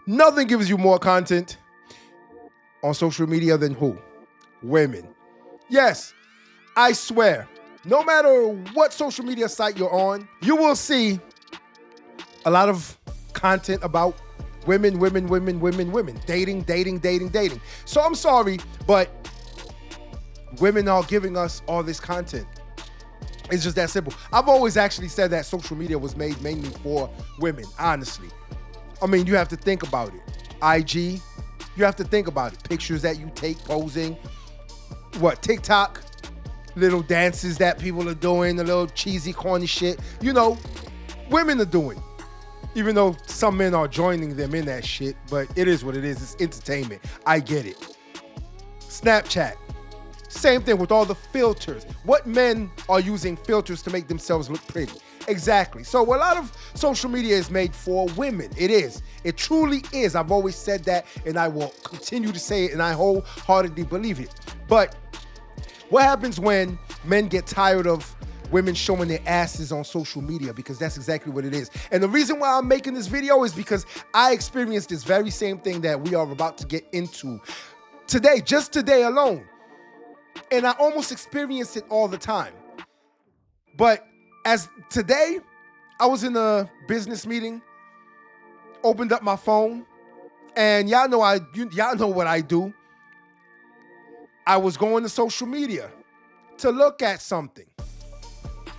Nothing gives you more content on social media than who? Women. Yes, I swear, no matter what social media site you're on, you will see a lot of content about women, dating. So I'm sorry, but women are giving us all this content. It's just that simple. I've always actually said that social media was made mainly for women, honestly. I mean, you have to think about it. IG, you have to think about it. Pictures that you take posing. What, TikTok? Little dances that people are doing, the little cheesy, corny shit. You know, women are doing. Even though some men are joining them in that shit, but it is what it is. It's entertainment. I get it. Snapchat. Same thing with all the filters. What men are using filters to make themselves look pretty? Exactly. So a lot of social media is made for women. It is. It truly is. I've always said that, and I will continue to say it, and I wholeheartedly believe it. But what happens when men get tired of women showing their asses on social media? Because that's exactly what it is. And the reason why I'm making this video is because I experienced this very same thing that we are about to get into today, just today alone. And I almost experience it all the time. But as today, I was in a business meeting, opened up my phone, and y'all know what I do. I was going to social media to look at something.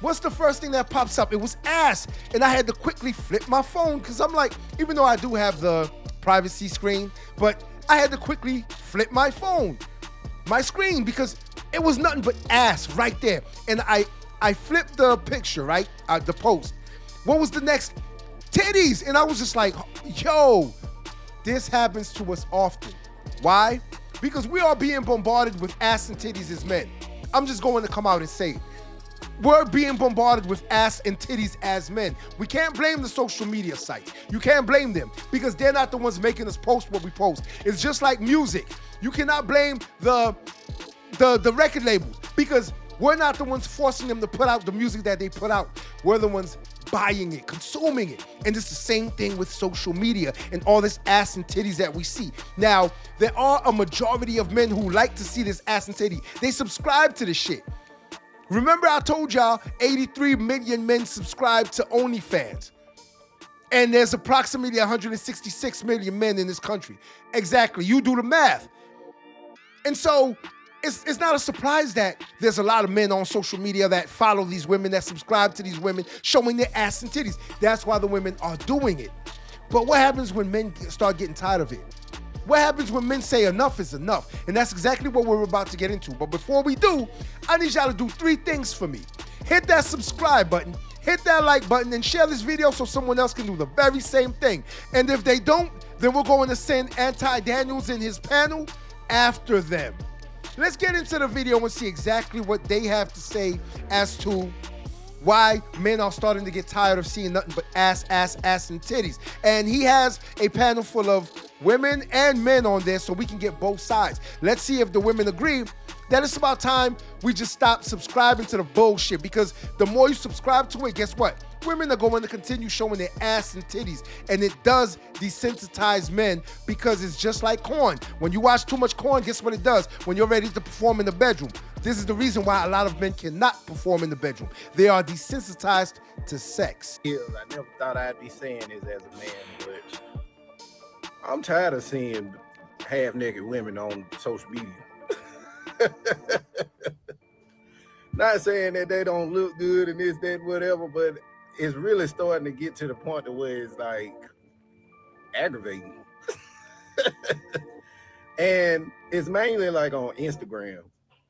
What's the first thing that pops up? It was ass. And I had to quickly flip my phone because I'm like, even though I do have the privacy screen, but I had to quickly flip my phone, my screen, because it was nothing but ass right there. And I flipped the picture, right? The post. What was the next? Titties. And I was just like, yo, this happens to us often. Why? Because we are being bombarded with ass and titties as men. I'm just going to come out and say it. We're being bombarded with ass and titties as men. We can't blame the social media sites. You can't blame them because they're not the ones making us post what we post. It's just like music. You cannot blame the record labels because we're not the ones forcing them to put out the music that they put out. We're the ones buying it, consuming it. And it's the same thing with social media and all this ass and titties that we see. Now, there are a majority of men who like to see this ass and titty. They subscribe to this shit. Remember I told y'all 83 million men subscribe to OnlyFans. And there's approximately 166 million men in this country. Exactly, you do the math. And so it's not a surprise that there's a lot of men on social media that follow these women, that subscribe to these women, showing their ass and titties. That's why the women are doing it. But what happens when men start getting tired of it? What happens when men say enough is enough? And that's exactly what we're about to get into. But before we do, I need y'all to do 3 things for me. Hit that subscribe button, hit that like button, and share this video so someone else can do the very same thing. And if they don't, then we're going to send Anti-Daniels and his panel after them. Let's get into the video and see exactly what they have to say as to why men are starting to get tired of seeing nothing but ass, and titties. And he has a panel full of women and men on there so we can get both sides. Let's see if the women agree that it's about time we just stop subscribing to the bullshit, because the more you subscribe to it, guess what? Women are going to continue showing their ass and titties, and it does desensitize men because it's just like corn. When you watch too much corn, guess what it does? When you're ready to perform in the bedroom, this is the reason why a lot of men cannot perform in the bedroom. They are desensitized to sex. I never thought I'd be saying this as a man, but I'm tired of seeing half-naked women on social media. Not saying that they don't look good and this, that, whatever, but it's really starting to get to the point of where it's like aggravating. And it's mainly like on Instagram.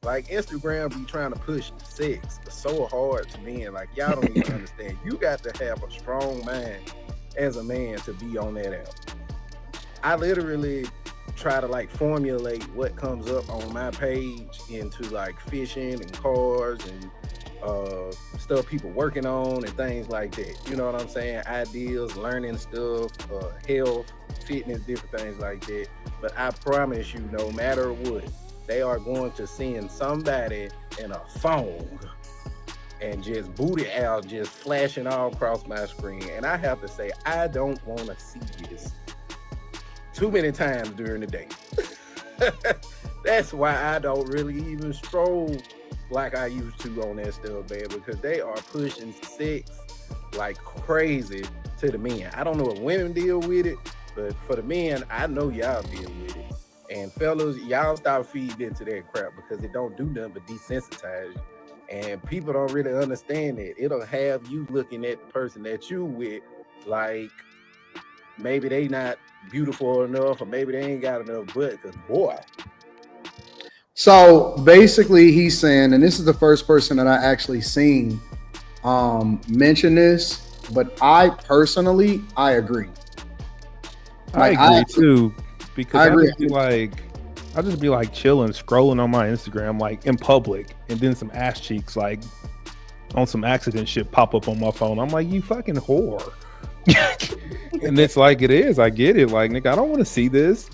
Like Instagram be trying to push sex so hard to men. Like y'all don't even understand. You got to have a strong mind as a man to be on that app. I literally try to like formulate what comes up on my page into like fishing and cars and stuff people working on and things like that. You know what I'm saying? Ideas, learning stuff, health, fitness, different things like that. But I promise you, no matter what, they are going to send somebody in a phone and just booty out, just flashing all across my screen. And I have to say, I don't want to see this. too many times during the day. That's why I don't really even stroll like I used to on that stuff, man, because they are pushing sex like crazy to the men. I don't know if women deal with it, but for the men, I know y'all deal with it. And fellas, y'all stop feeding into that crap because it don't do nothing but desensitize you. And people don't really understand it. It'll have you looking at the person that you with like maybe they not beautiful enough, or maybe they ain't got enough butt, because boy. So basically he's saying, and this is the first person that I actually seen mention this, but I personally, I agree. Like, I agree too, because I just be like chilling, scrolling on my Instagram, like in public, and then some ass cheeks, like on some accident shit pop up on my phone. I'm like, you fucking whore. And it's like, it is. I get it. Like, nigga, I don't want to see this.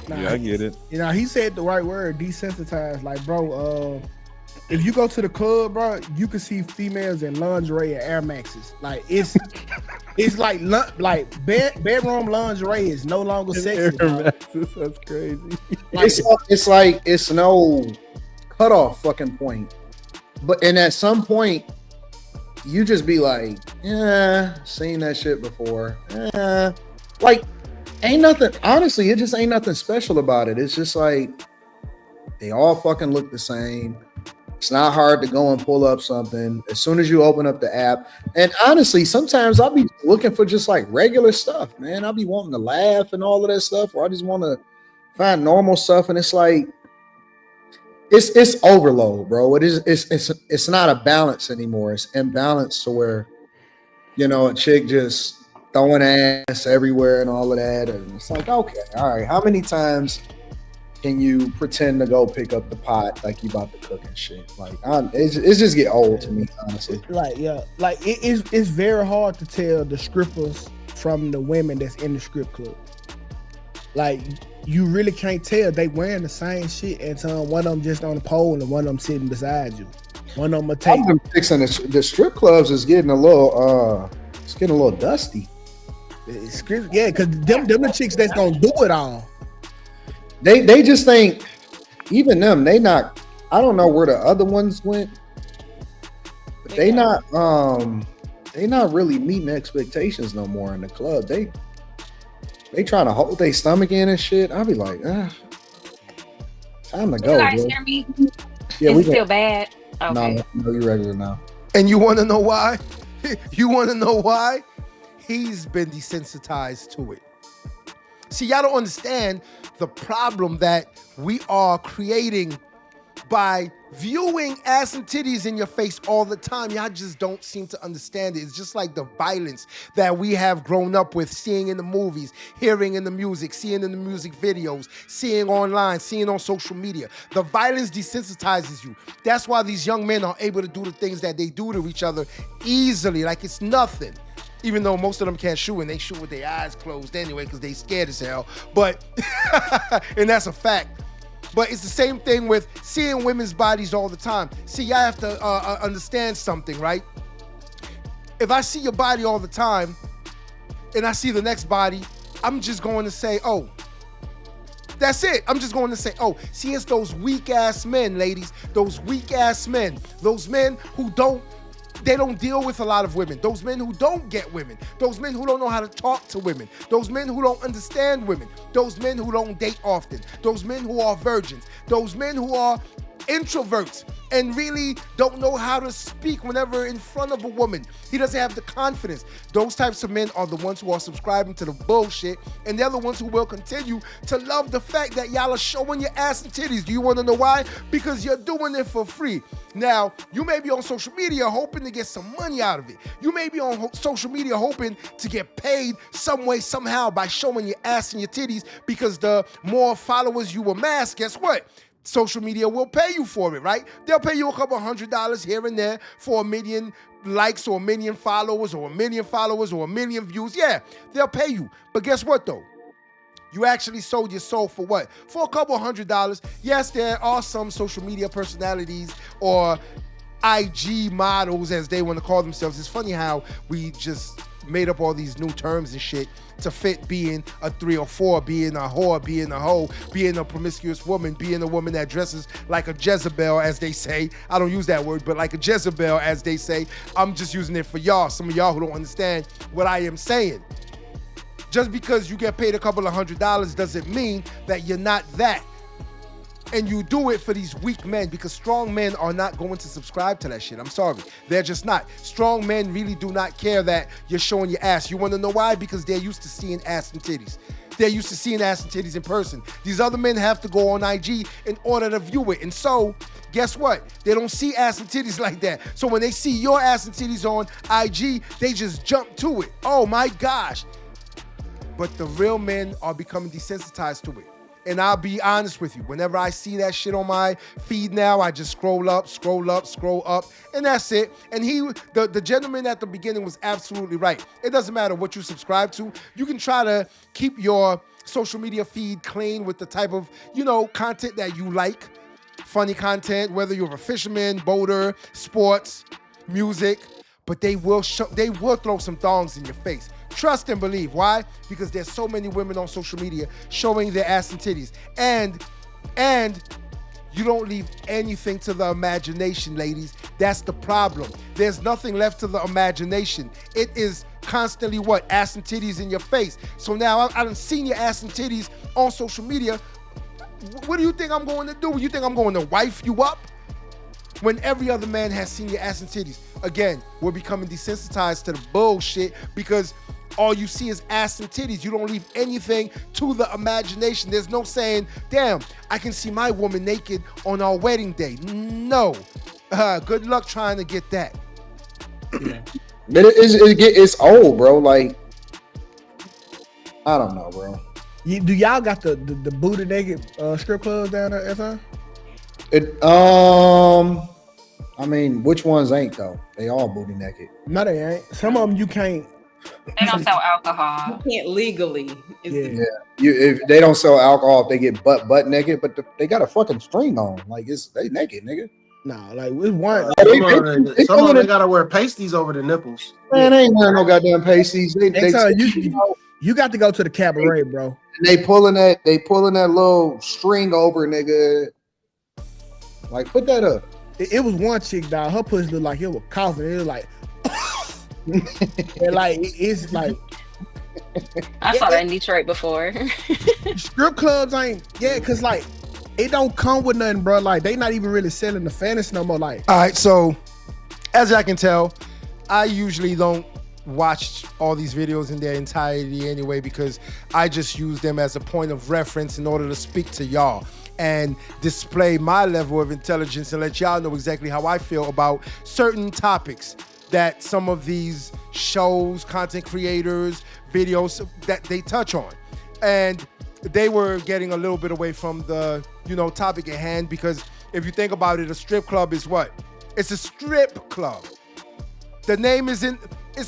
Yeah, I get it. You know, he said the right word, desensitized. Like, bro, if you go to the club, bro, you can see females in lingerie and Air Maxes. Like, it's like bedroom lingerie is no longer sexy. Air Maxes, that's crazy. Like, it's like it's no cutoff fucking point. And at some point, you just be like, yeah, seen that shit before. Like, ain't nothing, honestly, it just ain't nothing special about it. It's just like, they all fucking look the same. It's not hard to go and pull up something as soon as you open up the app. And honestly, sometimes I'll be looking for just like regular stuff, man. I'll be wanting to laugh and all of that stuff, or I just want to find normal stuff. And it's like, it's overload, bro. It's not a balance anymore. It's imbalanced to where, you know, a chick just throwing ass everywhere and all of that. And it's like, okay, all right, how many times can you pretend to go pick up the pot like you about to cook and shit? Like, it's just get old to me, honestly. Like, yeah, like it's very hard to tell the strippers from the women that's in the strip club. Like, you really can't tell. They wearing the same shit, and one of them just on the pole and one of them sitting beside you. One of them will take. I'm fixing the strip clubs is getting a little dusty. Yeah, because them the chicks that's gonna do it all. They just think, even them, they not. I don't know where the other ones went, but they not really meeting expectations no more in the club. They trying to hold their stomach in and shit. I'll be like, time to go. You guys hear me? Yeah, is it still bad? Okay. No, you're regular now. And you want to know why? You want to know why? He's been desensitized to it. See, y'all don't understand the problem that we are creating by viewing ass and titties in your face all the time. Y'all just don't seem to understand it. It's just like the violence that we have grown up with, seeing in the movies, hearing in the music, seeing in the music videos, seeing online, seeing on social media. The violence desensitizes you. That's why these young men are able to do the things that they do to each other easily, like it's nothing. Even though most of them can't shoot, and they shoot with their eyes closed anyway because they scared as hell. But, and that's a fact. But it's the same thing with seeing women's bodies all the time. See, y'all have to understand something, right? If I see your body all the time and I see the next body, I'm just going to say, oh, that's it. I'm just going to say, oh, see, it's those weak-ass men, ladies. Those weak-ass men. Those men who don't deal with a lot of women. Those men who don't get women. Those men who don't know how to talk to women. Those men who don't understand women. Those men who don't date often. Those men who are virgins. Those men who are introverts and really don't know how to speak whenever in front of a woman. He doesn't have the confidence. Those types of men are the ones who are subscribing to the bullshit, and they're the ones who will continue to love the fact that y'all are showing your ass and titties. Do you want to know why? Because you're doing it for free. Now, you may be on social media hoping to get some money out of it. You may be on social media hoping to get paid some way, somehow by showing your ass and your titties, because the more followers you amass, guess what? Social media will pay you for it, right? They'll pay you a couple $100 here and there for 1 million likes or 1 million followers or 1 million followers or 1 million views. Yeah, they'll pay you. But guess what, though? You actually sold your soul for what? For a couple $100. Yes, there are some social media personalities or IG models, as they want to call themselves. It's funny how we just made up all these new terms and shit to fit being a 3 or 4, being a whore, being a hoe, being a promiscuous woman, being a woman that dresses like a Jezebel, as they say. I don't use that word, but like a Jezebel, as they say. I'm just using it for y'all, some of y'all who don't understand what I am saying. Just because you get paid a couple of $100 doesn't mean that you're not that. And you do it for these weak men, because strong men are not going to subscribe to that shit. I'm sorry. They're just not. Strong men really do not care that you're showing your ass. You want to know why? Because they're used to seeing ass and titties. They're used to seeing ass and titties in person. These other men have to go on IG in order to view it. And so, guess what? They don't see ass and titties like that. So when they see your ass and titties on IG, they just jump to it. Oh my gosh. But the real men are becoming desensitized to it. And I'll be honest with you, whenever I see that shit on my feed now, I just scroll up, and that's it. And the gentleman at the beginning was absolutely right. It doesn't matter what you subscribe to. You can try to keep your social media feed clean with the type of, content that you like. Funny content, whether you're a fisherman, boater, sports, music, but they will throw some thongs in your face. Trust and believe. Why? Because there's so many women on social media showing their ass and titties. And you don't leave anything to the imagination, ladies. That's the problem. There's nothing left to the imagination. It is constantly what? Ass and titties in your face. So now I done seen your ass and titties on social media. What do you think I'm going to do? You think I'm going to wife you up? When every other man has seen your ass and titties. Again, we're becoming desensitized to the bullshit because all you see is ass and titties. You don't leave anything to the imagination. There's no saying, damn, I can see my woman naked on our wedding day. No. Good luck trying to get that. Yeah. But it's old, bro. Like, I don't know, bro. Do y'all got the booty naked strip clubs down there, FI? I mean, which ones ain't though? They all booty naked. No, they ain't. Some of them you can't. They don't sell alcohol. You can't legally. If they don't sell alcohol, if they get butt naked, but they got a fucking string on. Like they naked, nigga. Nah, like with one. Some of them gotta wear pasties over the nipples. Man, they ain't wearing no goddamn pasties. You got to go to the cabaret, bro. They pulling that little string over, nigga. Like, put that up. It was one chick, dog. Her pussy looked like it was coughing. It was like, and like it's like. I saw that in Detroit before. Strip clubs ain't, cause like it don't come with nothing, bro. Like they not even really selling the fantasy no more. Like, all right, so as I can tell, I usually don't watch all these videos in their entirety anyway, because I just use them as a point of reference in order to speak to y'all and display my level of intelligence and let y'all know exactly how I feel about certain topics that some of these shows, content creators, videos that they touch on. And they were getting a little bit away from the, topic at hand, because if you think about it, a strip club is what? It's a strip club. The name it's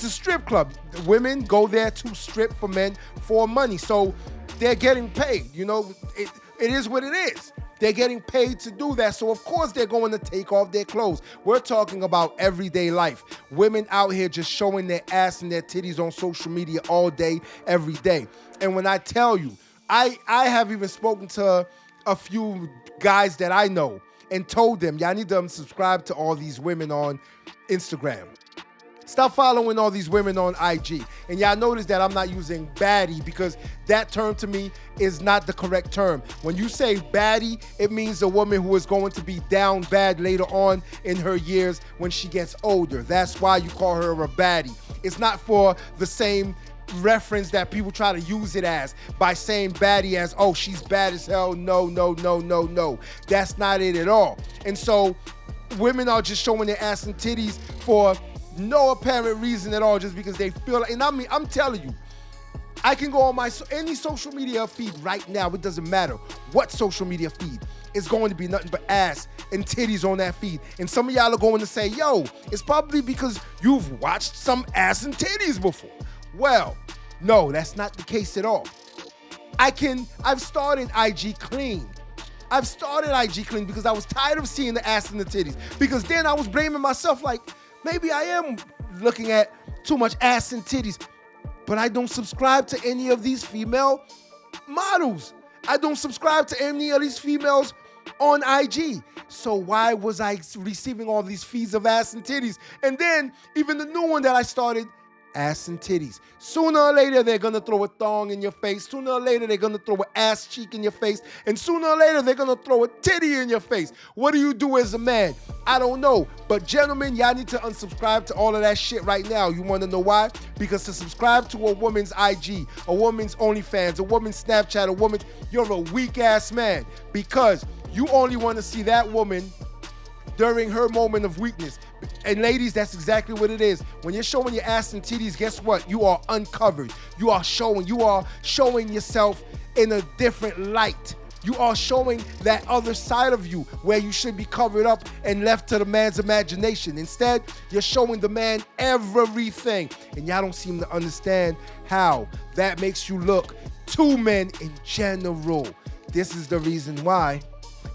a strip club. The women go there to strip for men for money. So they're getting paid. It is what it is. They're getting paid to do that. So of course they're going to take off their clothes. We're talking about everyday life. Women out here just showing their ass and their titties on social media all day, every day. And when I tell you, I have even spoken to a few guys that I know and told them, y'all need to unsubscribe to all these women on Instagram. Stop following all these women on IG. And y'all notice that I'm not using baddie, because that term to me is not the correct term. When you say baddie, it means a woman who is going to be down bad later on in her years when she gets older. That's why you call her a baddie. It's not for the same reference that people try to use it as by saying baddie as, oh, she's bad as hell. No. That's not it at all. And so women are just showing their ass and titties for no apparent reason at all, just because they feel like, and I mean, I'm telling you, I can go on any social media feed right now. It doesn't matter what social media feed. It's going to be nothing but ass and titties on that feed. And some of y'all are going to say, yo, it's probably because you've watched some ass and titties before. Well, no, that's not the case at all. I've started IG clean. Because I was tired of seeing the ass and the titties. Because then I was blaming myself like, maybe I am looking at too much ass and titties. But I don't subscribe to any of these female models. I don't subscribe to any of these females on IG. So why was I receiving all these feeds of ass and titties? And then even the new one that I started, ass and titties. Sooner or later, they're gonna throw a thong in your face. Sooner or later, they're gonna throw an ass cheek in your face. And sooner or later, they're gonna throw a titty in your face. What do you do as a man? I don't know. But gentlemen, y'all need to unsubscribe to all of that shit right now. You wanna know why? Because to subscribe to a woman's IG, a woman's OnlyFans, a woman's Snapchat, you're a weak ass man. Because you only wanna see that woman during her moment of weakness. And ladies, that's exactly what it is. When you're showing your ass and titties, guess what? You are uncovered. You are showing yourself in a different light. You are showing that other side of you where you should be covered up and left to the man's imagination. Instead, you're showing the man everything. And y'all don't seem to understand how that makes you look to men in general. This is the reason why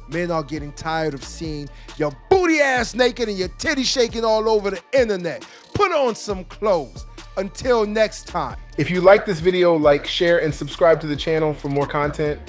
men are getting tired of seeing your booty ass naked and your titty shaking all over the internet. Put on some clothes. Until next time. If you like this video, like, share, and subscribe to the channel for more content.